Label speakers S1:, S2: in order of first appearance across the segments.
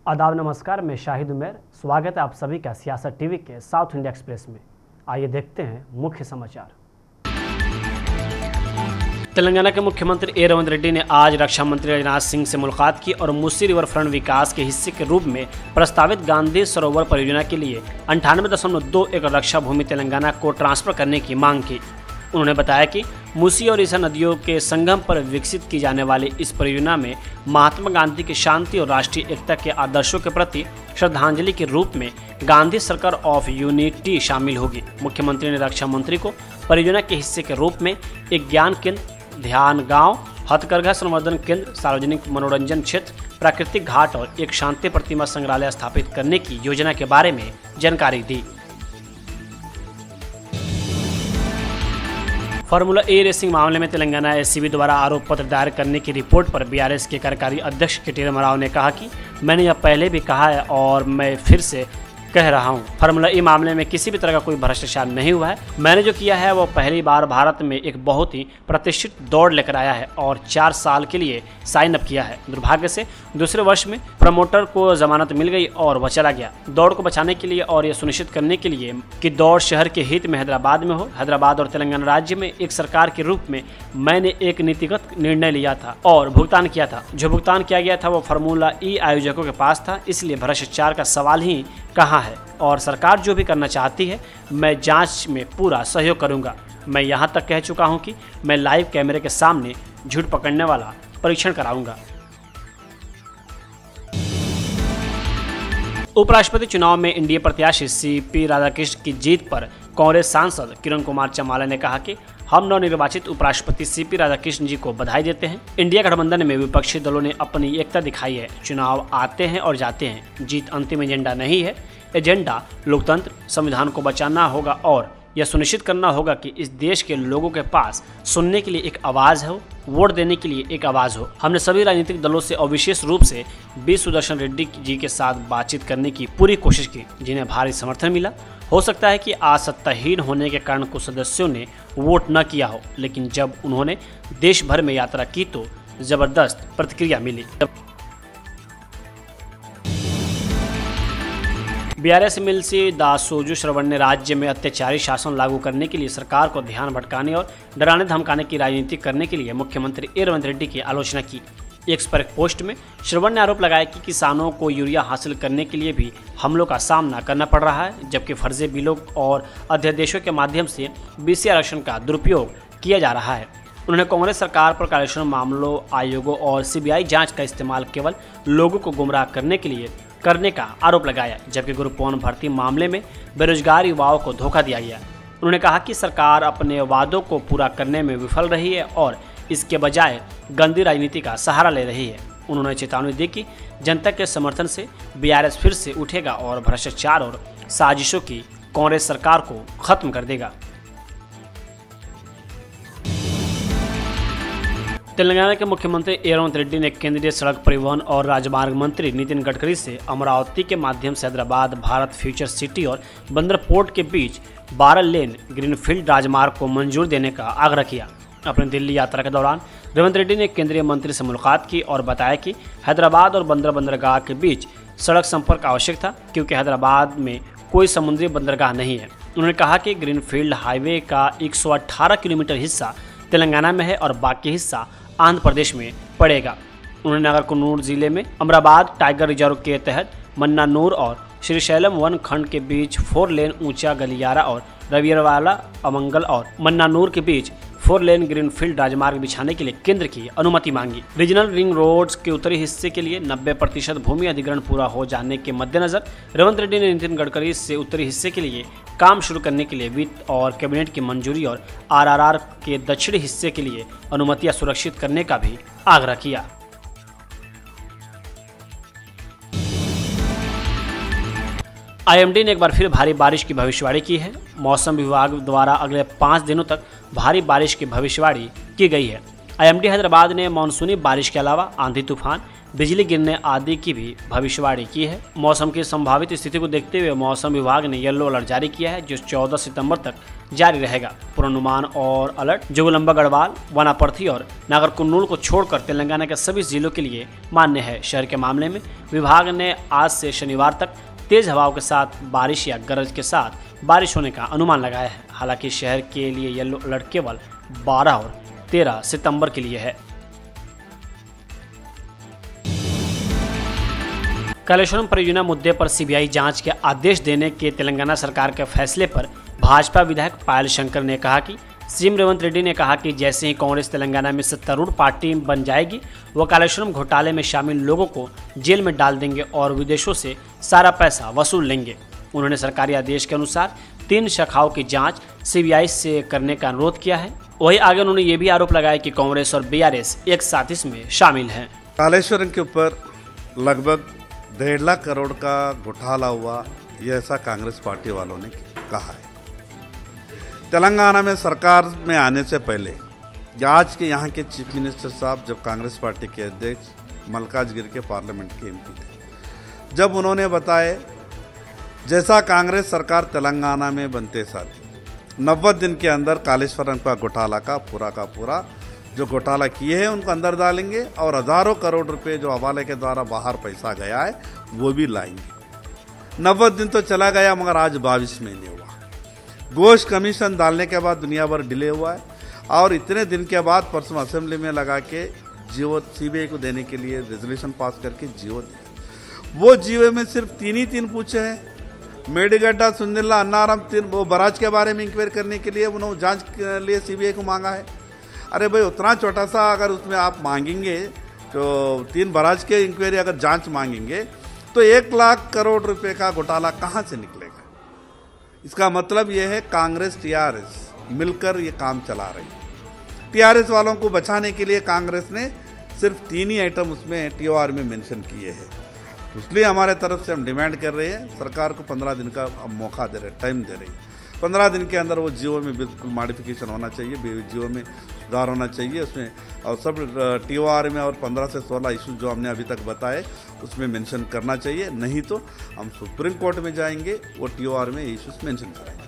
S1: आदाब नमस्कार, मैं शाहिद उमर। स्वागत है आप सभी का सियासत टीवी के साउथ इंडिया एक्सप्रेस में। आइए देखते हैं मुख्य समाचार। तेलंगाना के मुख्यमंत्री ए रेवंत रेड्डी ने आज रक्षा मंत्री राजनाथ सिंह से मुलाकात की और मूसी रिवर फ्रंट विकास के हिस्से के रूप में प्रस्तावित गांधी सरोवर परियोजना के लिए 98.2 एकड़ रक्षा भूमि तेलंगाना को ट्रांसफर करने की मांग की। उन्होंने बताया कि मूसी और ईसा नदियों के संगम पर विकसित की जाने वाली इस परियोजना में महात्मा गांधी की शांति और राष्ट्रीय एकता के आदर्शों के प्रति श्रद्धांजलि के रूप में गांधी सर्कल ऑफ यूनिटी शामिल होगी। मुख्यमंत्री ने रक्षा मंत्री को परियोजना के हिस्से के रूप में एक ज्ञान केंद्र, ध्यान गांव, हथकरघा संवर्धन केंद्र, सार्वजनिक मनोरंजन क्षेत्र, प्राकृतिक घाट और एक शांति प्रतिमा संग्रहालय स्थापित करने की योजना के बारे में जानकारी दी। फार्मूला ए रेसिंग मामले में तेलंगाना एसीबी द्वारा आरोप पत्र दायर करने की रिपोर्ट पर बीआरएस के कार्यकारी अध्यक्ष के टी रामाराव ने कहा कि मैंने यह पहले भी कहा है और मैं फिर से कह रहा हूं, फार्मूला ई मामले में किसी भी तरह का कोई भ्रष्टाचार नहीं हुआ है। मैंने जो किया है वो पहली बार भारत में एक बहुत ही प्रतिष्ठित दौड़ लेकर आया है और 4 साल के लिए साइन अप किया है। दुर्भाग्य से दूसरे वर्ष में प्रमोटर को जमानत मिल गई और वह चला गया। दौड़ को बचाने के लिए और यह सुनिश्चित करने के लिए कि दौड़ शहर के हित में हैदराबाद में हो, हैदराबाद और तेलंगाना राज्य में एक सरकार के रूप में मैंने एक नीतिगत निर्णय लिया था और भुगतान किया था। जो भुगतान किया गया था वो फार्मूला ई आयोजकों के पास था, इसलिए भ्रष्टाचार का सवाल ही कहाँ है। और सरकार जो भी करना चाहती है मैं जांच में पूरा सहयोग करूंगा। मैं यहां तक कह चुका हूं कि मैं लाइव कैमरे के सामने झूठ पकड़ने वाला परीक्षण कराऊंगा। उपराष्ट्रपति चुनाव में एनडीए प्रत्याशी सीपी राधाकृष्ण की जीत पर कांग्रेस सांसद किरण कुमार चमाला ने कहा कि हम नवनिर्वाचित उपराष्ट्रपति सीपी राधाकृष्ण जी को बधाई देते हैं। इंडिया गठबंधन में विपक्षी दलों ने अपनी एकता दिखाई है। चुनाव आते हैं और जाते हैं, जीत अंतिम एजेंडा नहीं है। एजेंडा लोकतंत्र, संविधान को बचाना होगा और यह सुनिश्चित करना होगा कि इस देश के लोगों के पास सुनने के लिए एक आवाज़ हो, वोट देने के लिए एक आवाज़ हो। हमने सभी राजनीतिक दलों से और विशेष रूप से बी सुदर्शन रेड्डी जी के साथ बातचीत करने की पूरी कोशिश की, जिन्हें भारी समर्थन मिला। हो सकता है कि आज सत्ताहीन होने के कारण कुछ सदस्यों ने वोट न किया हो, लेकिन जब उन्होंने देश भर में यात्रा की तो जबरदस्त प्रतिक्रिया मिली। बीआरएस एमएलसी दासोजू श्रवण ने राज्य में अत्याचारी शासन लागू करने के लिए सरकार को ध्यान भटकाने और डराने धमकाने की राजनीति करने के लिए मुख्यमंत्री ए रेवंत रेड्डी की आलोचना की। एक पोस्ट में श्रवण ने आरोप लगाया कि किसानों को यूरिया हासिल करने के लिए भी हमलों का सामना करना पड़ रहा है, जबकि फर्जी बिलों और अध्यादेशों के माध्यम से बीसी आरक्षण का दुरुपयोग किया जा रहा है। उन्होंने कांग्रेस सरकार पर कार्यक्षम मामलों आयोगों और सीबीआई जांच का इस्तेमाल केवल लोगों को गुमराह करने के लिए करने का आरोप लगाया, जबकि ग्रुप 1 भर्ती मामले में बेरोजगार युवाओं को धोखा दिया गया। उन्होंने कहा कि सरकार अपने वादों को पूरा करने में विफल रही है और इसके बजाय गंदी राजनीति का सहारा ले रही है। उन्होंने चेतावनी दी कि जनता के समर्थन से बीआरएस फिर से उठेगा और भ्रष्टाचार और साजिशों की कांग्रेस सरकार को खत्म कर देगा। तेलंगाना के मुख्यमंत्री ए रेवंत रेड्डी ने केंद्रीय सड़क परिवहन और राजमार्ग मंत्री नितिन गडकरी से अमरावती के माध्यम से हैदराबाद भारत फ्यूचर सिटी और बंदर पोर्ट के बीच 12 लेन ग्रीनफील्ड राजमार्ग को मंजूर देने का आग्रह किया। अपनी दिल्ली यात्रा के दौरान रेवंत रेड्डी ने केंद्रीय मंत्री से मुलाकात की और बताया कि हैदराबाद और बंदरगाह के बीच सड़क संपर्क आवश्यक था, क्योंकि हैदराबाद में कोई समुद्री बंदरगाह नहीं है। उन्होंने कहा कि ग्रीनफील्ड हाईवे का 118 किलोमीटर हिस्सा तेलंगाना में है और बाकी हिस्सा आंध्र प्रदेश में पड़ेगा। उन्होंने नगर कन्नूर जिले में अमराबाद टाइगर रिजर्व के तहत मन्नानूर और श्रीशैलम वन खंड के बीच 4 लेन ऊंचा गलियारा और रवियरवाला अमंगल और मन्नानूर के बीच 4 लेन ग्रीनफील्ड राजमार्ग बिछाने के लिए केंद्र की अनुमति मांगी। रीजनल रिंग रोड्स के उत्तरी हिस्से के लिए 90% भूमि अधिग्रहण पूरा हो जाने के मद्देनजर रेवंत रेड्डी ने नितिन गडकरी से उत्तरी हिस्से के लिए काम शुरू करने के लिए वित्त और कैबिनेट की मंजूरी और आरआरआर के दक्षिणी हिस्से के लिए अनुमतियां सुरक्षित करने का भी आग्रह किया। आईएमडी ने एक बार फिर भारी बारिश की भविष्यवाणी की है। मौसम विभाग द्वारा अगले 5 दिनों तक भारी बारिश की भविष्यवाणी की गई है। IMD हैदराबाद ने मानसूनी बारिश के अलावा आंधी तूफान, बिजली गिरने आदि की भी भविष्यवाणी की है। मौसम की संभावित स्थिति को देखते हुए मौसम विभाग ने येलो अलर्ट जारी किया है, जो 14 सितंबर तक जारी रहेगा। पूर्वानुमान और अलर्ट जोगुलंबा, गढ़वाल, वनापर्थी और नागरकुर्नूल को छोड़कर तेलंगाना के सभी जिलों के लिए मान्य है। शहर के मामले में विभाग ने आज से शनिवार तक तेज हवाओं के साथ बारिश या गरज के साथ बारिश होने का अनुमान लगाया है। हालांकि शहर के लिए येलो अलर्ट केवल 12 और 13 सितंबर के लिए है। कालेश्वरम परियोजना मुद्दे पर CBI जांच के आदेश देने के तेलंगाना सरकार के फैसले पर भाजपा विधायक पायल शंकर ने कहा कि CM रेवंत रेड्डी ने कहा कि जैसे ही कांग्रेस तेलंगाना में सत्तारूढ़ पार्टी बन जाएगी, वो कालेश्वरम घोटाले में शामिल लोगों को जेल में डाल देंगे और विदेशों से सारा पैसा वसूल लेंगे। उन्होंने सरकारी आदेश के अनुसार 3 शाखाओं की जांच CBI से करने का अनुरोध किया है। वहीं आगे उन्होंने ये भी आरोप लगाया कि कांग्रेस और BRS एक साथ इसमें शामिल हैं।
S2: कालेश्वरम के ऊपर लगभग 1.5 लाख करोड़ का घोटाला हुआ, ये ऐसा कांग्रेस पार्टी वालों ने कहा है। तेलंगाना में सरकार में आने से पहले आज के यहाँ के चीफ मिनिस्टर साहब जब कांग्रेस पार्टी के अध्यक्ष मल्काजगिरी के पार्लियामेंट के MP थे, जब उन्होंने बताया जैसा कांग्रेस सरकार तेलंगाना में बनते साथ 90 दिन के अंदर कालेश्वरम का घोटाला का पूरा जो घोटाला किए हैं उनको अंदर डालेंगे और हजारों करोड़ रुपए जो हवाले के द्वारा बाहर पैसा गया है वो भी लाएंगे। 90 दिन तो चला गया मगर आज 22 महीने हुआ। गोश्त कमीशन डालने के बाद दुनिया भर डिले हुआ है और इतने दिन के बाद परसों असेंबली में लगा के जीवो CBI को देने के लिए रेजोल्यूशन पास करके जीवो दिया। वो जीवो में सिर्फ 3 पूछे हैं। मेडिगड्डा, सुंदिल्ला, अन्नावरम 3 वो बराज के बारे में इंक्वायरी करने के लिए उन्होंने जांच के लिए CBI को मांगा है। अरे भाई उतना छोटा सा अगर उसमें आप मांगेंगे तो 3 बराज के इंक्वायरी अगर जांच मांगेंगे तो 1 लाख करोड़ रुपए का घोटाला कहाँ से निकलेगा। इसका मतलब यह है कांग्रेस TRS मिलकर ये काम चला रही है। TRS वालों को बचाने के लिए कांग्रेस ने सिर्फ 3 ही आइटम उसमें TOR में मेंशन किए हैं। इसलिए हमारे तरफ से हम डिमांड कर रहे हैं, सरकार को 15 दिन का मौका दे रहे, टाइम दे रही है। 15 दिन के अंदर वो जियो में बिल्कुल मॉडिफिकेशन होना चाहिए, जियो में सुधार होना चाहिए उसमें, और सब TOR में और 15 से 16 इशू जो हमने अभी तक बताए उसमें मेंशन करना चाहिए। नहीं तो हम सुप्रीम कोर्ट में जाएंगे, वो TOR में इशूज मेंशन करेंगे।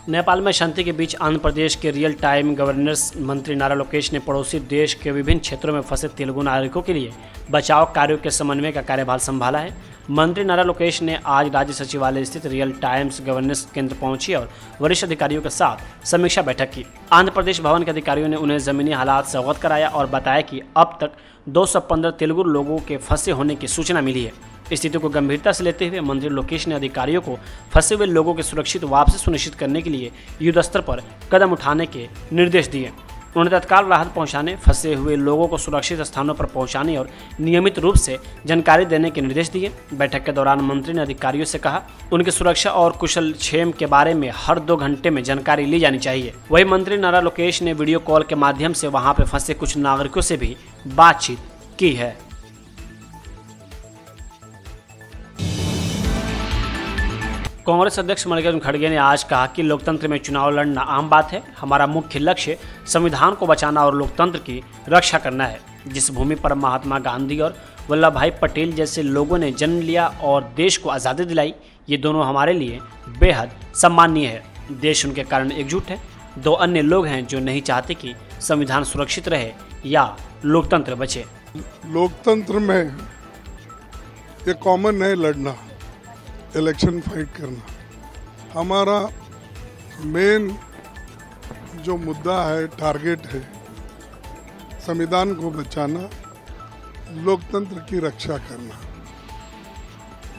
S1: नेपाल में शांति के बीच आंध्र प्रदेश के रियल टाइम गवर्नेंस मंत्री नारा लोकेश ने पड़ोसी देश के विभिन्न क्षेत्रों में फंसे तेलुगु नागरिकों के लिए बचाव कार्यों के समन्वय का कार्यभार संभाला है। मंत्री नारा लोकेश ने आज राज्य सचिवालय स्थित रियल टाइम्स गवर्नेंस केंद्र पहुंची और वरिष्ठ अधिकारियों के साथ समीक्षा बैठक की। आंध्र प्रदेश भवन के अधिकारियों ने उन्हें जमीनी हालात से अवगत कराया और बताया कि अब तक 215 तेलुगु लोगों के फंसे होने की सूचना मिली है। स्थिति को गंभीरता से लेते हुए मंत्री लोकेश ने अधिकारियों को फंसे हुए लोगों की सुरक्षित वापसी सुनिश्चित करने के लिए युद्ध स्तर पर कदम उठाने के निर्देश दिए। उन्होंने तत्काल राहत पहुंचाने, फंसे हुए लोगों को सुरक्षित स्थानों पर पहुंचाने और नियमित रूप से जानकारी देने के निर्देश दिए। बैठक के दौरान मंत्री ने अधिकारियों से कहा उनकी सुरक्षा और कुशल क्षेम के बारे में हर 2 घंटे में जानकारी ली जानी चाहिए। वहीं मंत्री नारा लोकेश ने वीडियो कॉल के माध्यम से वहां पर फंसे कुछ नागरिकों से भी बातचीत की है। कांग्रेस अध्यक्ष मल्लिकार्जुन खड़गे ने आज कहा कि लोकतंत्र में चुनाव लड़ना आम बात है। हमारा मुख्य लक्ष्य संविधान को बचाना और लोकतंत्र की रक्षा करना है। जिस भूमि पर महात्मा गांधी और वल्लभ भाई पटेल जैसे लोगों ने जन्म लिया और देश को आज़ादी दिलाई, ये दोनों हमारे लिए बेहद सम्माननीय है। देश उनके कारण एकजुट है। 2 अन्य लोग हैं जो नहीं चाहते कि संविधान सुरक्षित रहे या लोकतंत्र बचे।
S3: लोकतंत्र में ये कॉमन है लड़ना, इलेक्शन फाइट करना। हमारा मेन जो मुद्दा है, टारगेट है, संविधान को बचाना, लोकतंत्र की रक्षा करना।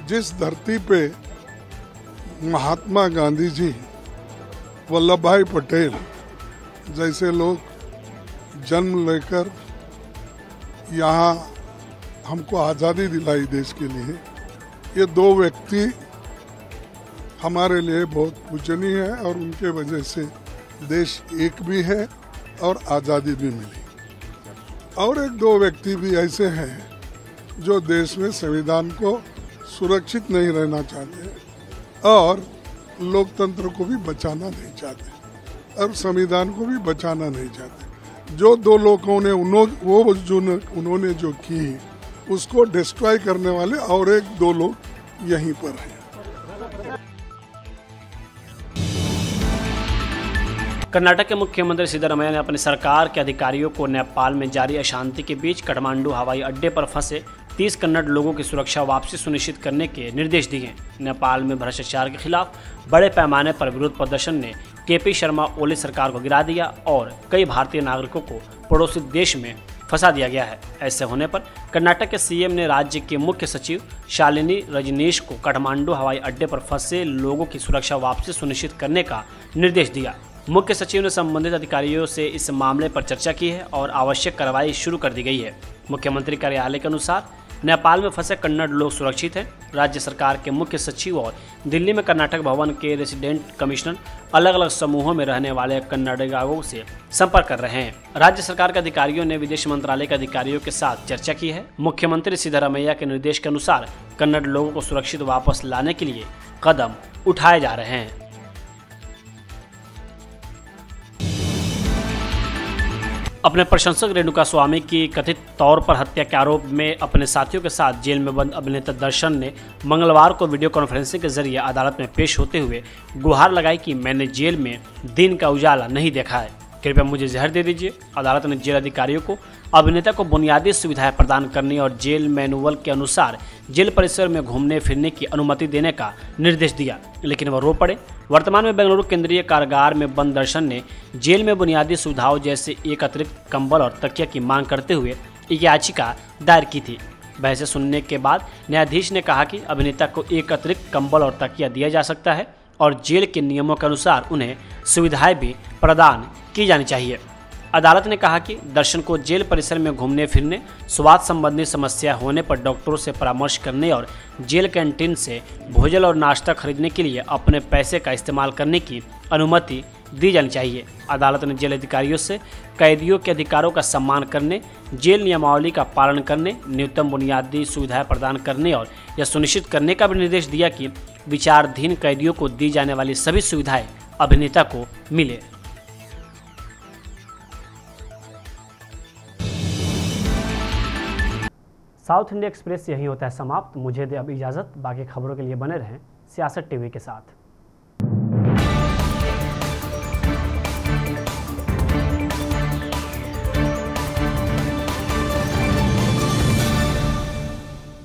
S3: जिस धरती पे महात्मा गांधी जी, वल्लभ भाई पटेल जैसे लोग जन्म लेकर यहाँ हमको आज़ादी दिलाई देश के लिए, ये 2 व्यक्ति हमारे लिए बहुत पूजनीय है और उनके वजह से देश एक भी है और आज़ादी भी मिली। और 1-2 व्यक्ति भी ऐसे हैं जो देश में संविधान को सुरक्षित नहीं रहना चाहते और लोकतंत्र को भी बचाना नहीं चाहते और संविधान को भी बचाना नहीं चाहते। जो दो लोगों ने उन्होंने जो की उसको डिस्ट्रॉय करने वाले और एक दो लोग यहीं पर हैं।
S1: कर्नाटक के मुख्यमंत्री सिद्धरामैया ने अपनी सरकार के अधिकारियों को नेपाल में जारी अशांति के बीच काठमांडू हवाई अड्डे पर फंसे 30 कन्नड़ लोगों की सुरक्षा वापसी सुनिश्चित करने के निर्देश दिए। नेपाल में भ्रष्टाचार के खिलाफ बड़े पैमाने पर विरोध प्रदर्शन ने केपी शर्मा ओली सरकार को गिरा दिया और कई भारतीय नागरिकों को पड़ोसी देश में फंसा दिया गया है। ऐसे होने पर कर्नाटक के सीएम ने राज्य के मुख्य सचिव शालिनी रजनीश को काठमांडू हवाई अड्डे पर फंसे लोगों की सुरक्षा वापसी सुनिश्चित करने का निर्देश दिया। मुख्य सचिव ने संबंधित अधिकारियों से इस मामले पर चर्चा की है और आवश्यक कार्रवाई शुरू कर दी गई है। मुख्यमंत्री कार्यालय के अनुसार नेपाल में फंसे कन्नड़ लोग सुरक्षित हैं। राज्य सरकार के मुख्य सचिव और दिल्ली में कर्नाटक भवन के रेसिडेंट कमिश्नर अलग अलग समूहों में रहने वाले कन्नडिगों से संपर्क कर रहे हैं। राज्य सरकार के अधिकारियों ने विदेश मंत्रालय के अधिकारियों के साथ चर्चा की है। मुख्यमंत्री सिद्धरामैया के निर्देश के अनुसार कन्नड़ लोगों को सुरक्षित वापस लाने के लिए कदम उठाए जा रहे हैं। अपने प्रशंसक रेणुका स्वामी की कथित तौर पर हत्या के आरोप में अपने साथियों के साथ जेल में बंद अभिनेता दर्शन ने मंगलवार को वीडियो कॉन्फ्रेंसिंग के जरिए अदालत में पेश होते हुए गुहार लगाई कि मैंने जेल में दिन का उजाला नहीं देखा है, कृपया मुझे जहर दे दीजिए। अदालत ने जेल अधिकारियों को अभिनेता को बुनियादी सुविधाएं प्रदान करने और जेल मैनुअल के अनुसार जेल परिसर में घूमने फिरने की अनुमति देने का निर्देश दिया, लेकिन वह रो पड़े। वर्तमान में बेंगलुरु केंद्रीय कारागार में बंद दर्शन ने जेल में बुनियादी सुविधाओं जैसे एक अतिरिक्त कंबल और तकिया की मांग करते हुए एक याचिका दायर की थी। बहसें सुनने के बाद न्यायाधीश ने कहा कि अभिनेता को एक अतिरिक्त कंबल और तकिया दिया जा सकता है और जेल के नियमों के अनुसार उन्हें सुविधाएं भी प्रदान की जानी चाहिए। अदालत ने कहा कि दर्शन को जेल परिसर में घूमने फिरने, स्वास्थ्य संबंधी समस्या होने पर डॉक्टरों से परामर्श करने और जेल कैंटीन से भोजन और नाश्ता खरीदने के लिए अपने पैसे का इस्तेमाल करने की अनुमति दी जानी चाहिए। अदालत ने जेल अधिकारियों से कैदियों के अधिकारों का सम्मान करने, जेल नियमावली का पालन करने, न्यूनतम बुनियादी सुविधाएं प्रदान करने और यह सुनिश्चित करने का भी निर्देश दिया कि विचाराधीन कैदियों को दी जाने वाली सभी सुविधाएं अभिनेता को मिले। साउथ इंडिया एक्सप्रेस यही होता है समाप्त। मुझे दे अब इजाज़त। बाकी खबरों के लिए बने रहें सियासत टीवी के साथ।